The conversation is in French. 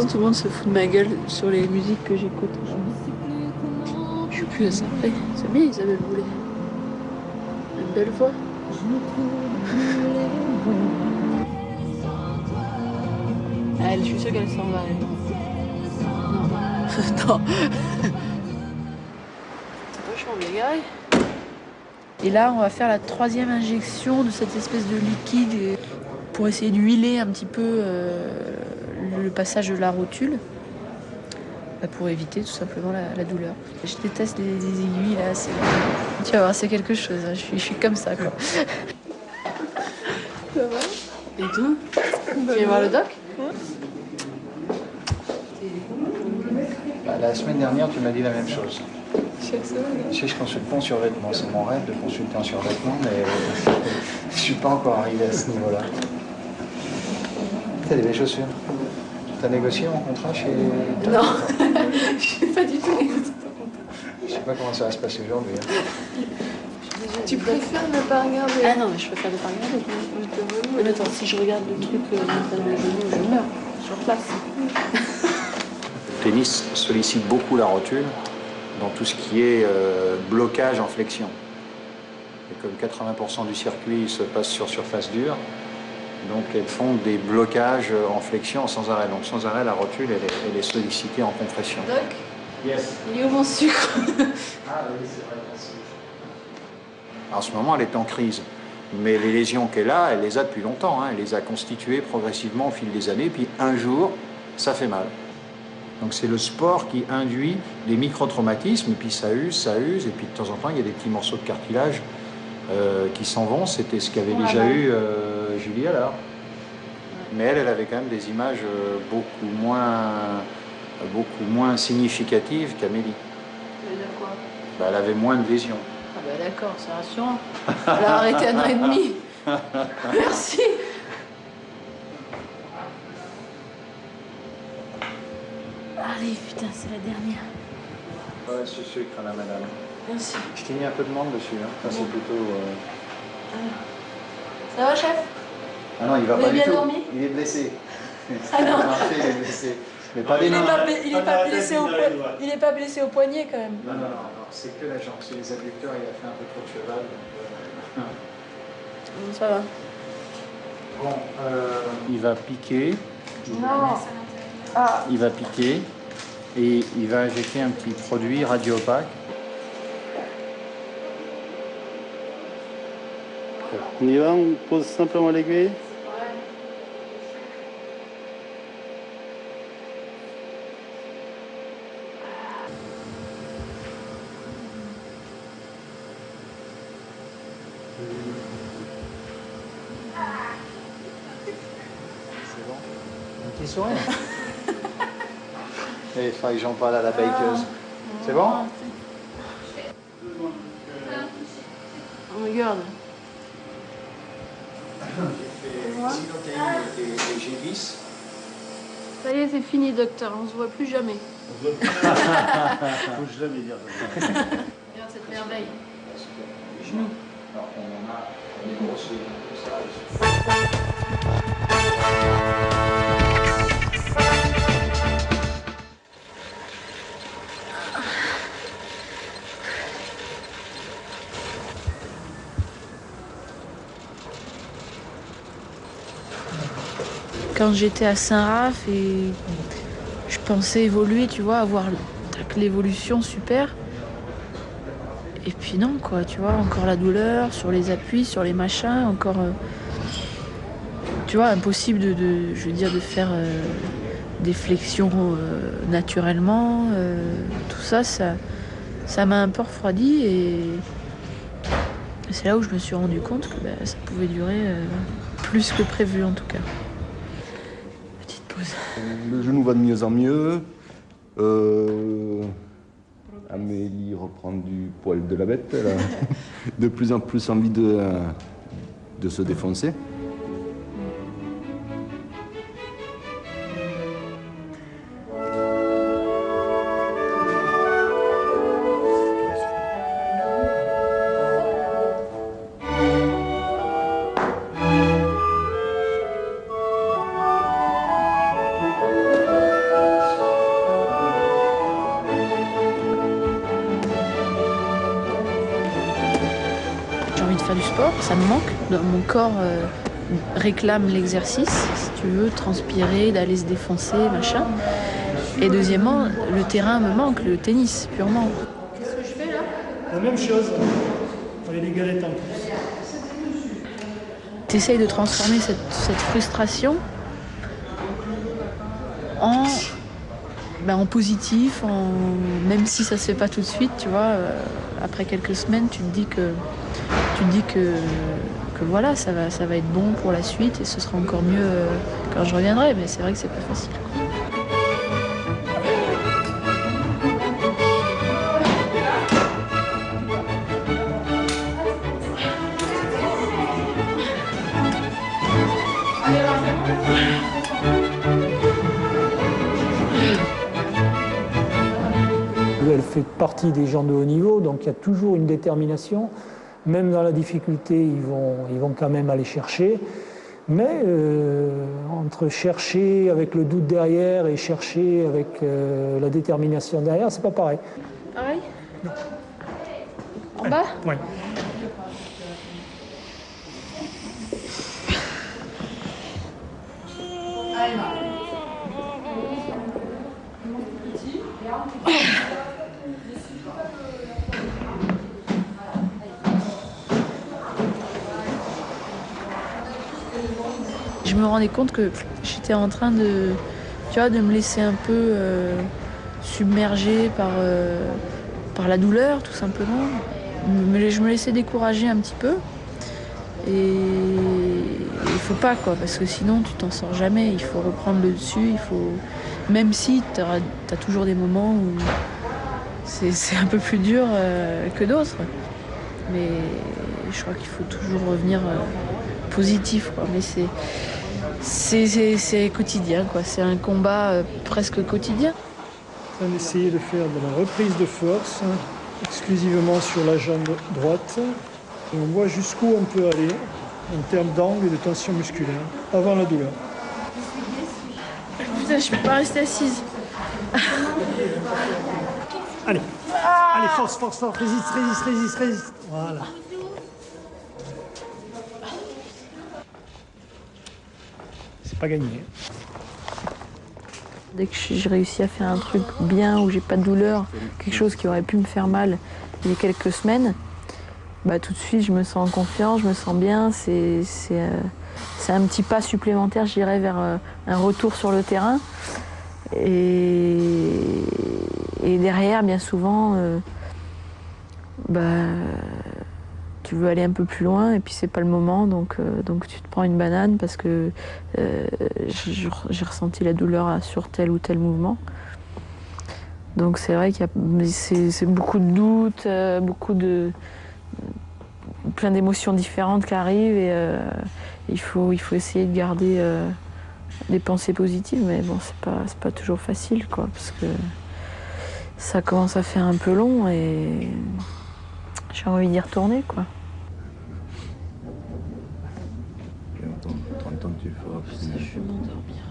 tout le monde se fout de ma gueule sur les musiques que j'écoute. Je suis plus à ça près. C'est bien Isabelle Boulay. Une belle voix. Elle, je suis sûre qu'elle s'en va. Elle. Non. Non. Vachement bien garé. Et là, on va faire la 3e injection de cette espèce de liquide pour essayer d'huiler un petit peu le passage de la rotule. Pour éviter tout simplement la douleur. Je déteste les aiguilles là, tu vas voir, c'est quelque chose, hein. Je suis comme ça quoi. Ça va? Et toi? Tu viens voir le doc? La semaine dernière, tu m'as dit la même chose. Chaque semaine. Je sais, je consulte pas en survêtement, c'est mon rêve de consulter en survêtement, mais je suis pas encore arrivé à ce niveau-là. T'as des belles chaussures. T'as négocié mon contrat chez... Non, je suis pas du tout négocié ton contrat. Je sais pas comment ça va se passer aujourd'hui. Hein. Tu préfères ne pas regarder? Ah non, mais je préfère ne pas regarder. Mais attends, si je regarde le truc dans le genou, je meurs sur place. Le tennis sollicite beaucoup la rotule dans tout ce qui est blocage en flexion. Et comme 80% du circuit se passe sur surface dure, donc elles font des blocages en flexion sans arrêt. Donc sans arrêt, la rotule, elle est sollicitée en compression. Doc, yes. Il est où mon sucre? Ah oui, c'est vrai, merci. En ce moment, elle est en crise. Mais les lésions qu'elle a, elle les a depuis longtemps. Hein. Elle les a constituées progressivement au fil des années. Puis un jour, ça fait mal. Donc c'est le sport qui induit des micro-traumatismes. Et puis ça use. Et puis de temps en temps, il y a des petits morceaux de cartilage qui s'en vont. C'était ce qu'avait déjà eu Julie alors. Mais elle avait quand même des images beaucoup moins significatives qu'Amélie. Ça veut dire quoi? Elle avait moins de lésions. Ah bah d'accord, c'est rassurant. Elle a arrêté à 1 an et demi. Merci. Allez, putain, c'est la dernière. Ouais, ce sucre, là, madame. Merci. Je t'ai mis un peu de menthe dessus. Hein. Ça, c'est plutôt... Ça va, chef? Ah non, il va Vous pas avez du bien tout. dormi? Il est blessé. Ah non. Il est blessé. Mais pas des Il mains. est pas blessé au poignet quand même. Non, c'est que la jambe. C'est les abducteurs, il a fait un peu trop de cheval. Donc, Ça va. Bon, il va piquer. Non. Ah. Il va piquer et il va injecter un petit produit radio-opaque. On y va, on pose simplement l'aiguille. C'est bon. Un petit sourire. Et il faudrait que j'en parle à la bakeuse. C'est bon? On regarde. J'ai fait xylocaïne et G10. Ça y est, c'est fini, docteur. On se voit plus jamais. Faut que je l'aime dire. Regarde cette merveille. Genoux. Alors on en a des grosses comme ça. Quand j'étais à Saint-Raph et je pensais évoluer, tu vois, avoir l'évolution super. Et puis non, quoi, tu vois, encore la douleur sur les appuis, sur les machins, encore... tu vois, impossible je veux dire, de faire des flexions naturellement. Tout ça, ça m'a un peu refroidi et c'est là où je me suis rendu compte que ça pouvait durer plus que prévu en tout cas. Petite pause. Le genou va de mieux en mieux. Amélie reprend du poil de la bête. Elle a de plus en plus envie de se défoncer. sport, ça me manque. Mon corps réclame l'exercice, si tu veux, transpirer, d'aller se défoncer, machin. Et deuxièmement, le terrain me manque, le tennis, purement. Qu'est-ce que je fais là? La même chose, avec les galettes en plus. T'essayes de transformer cette frustration en positif, même si ça se fait pas tout de suite, tu vois. Après quelques semaines, tu te dis que voilà, ça va être bon pour la suite et ce sera encore mieux quand je reviendrai. Mais c'est vrai que c'est pas facile, quoi. Elle fait partie des gens de haut niveau, donc il y a toujours une détermination. Même dans la difficulté, ils vont quand même aller chercher. Mais entre chercher avec le doute derrière et chercher avec la détermination derrière, c'est pas pareil. Pareil? Non. En bas? Oui. Je me rendais compte que j'étais en train de me laisser un peu submerger par la douleur, tout simplement. Je me laissais décourager un petit peu. Et il faut pas, quoi, parce que sinon tu t'en sors jamais. Il faut reprendre le dessus. Même si tu as toujours des moments où c'est un peu plus dur que d'autres. Mais je crois qu'il faut toujours revenir positif, quoi. Mais c'est quotidien, quoi. C'est un combat presque quotidien. On essayait de faire de la reprise de force, exclusivement sur la jambe droite. Et on voit jusqu'où on peut aller en termes d'angle et de tension musculaire avant la douleur. Putain, je peux pas rester assise. Allez, allez, force, résiste. Voilà. C'est pas gagné. Dès que j'ai réussi à faire un truc bien, où j'ai pas de douleur, quelque chose qui aurait pu me faire mal il y a quelques semaines, tout de suite je me sens en confiance, je me sens bien. C'est un petit pas supplémentaire, je dirais, vers un retour sur le terrain. Et derrière, bien souvent, tu veux aller un peu plus loin et puis c'est pas le moment, donc tu te prends une banane parce que j'ai ressenti la douleur sur tel ou tel mouvement. Donc c'est vrai qu'il y a c'est beaucoup de doutes, plein d'émotions différentes qui arrivent et il faut essayer de garder des pensées positives, mais bon, c'est pas toujours facile, quoi, parce que ça commence à faire un peu long et j'ai envie d'y retourner, quoi. 30 ans que tu feras. Je vais m'endormir.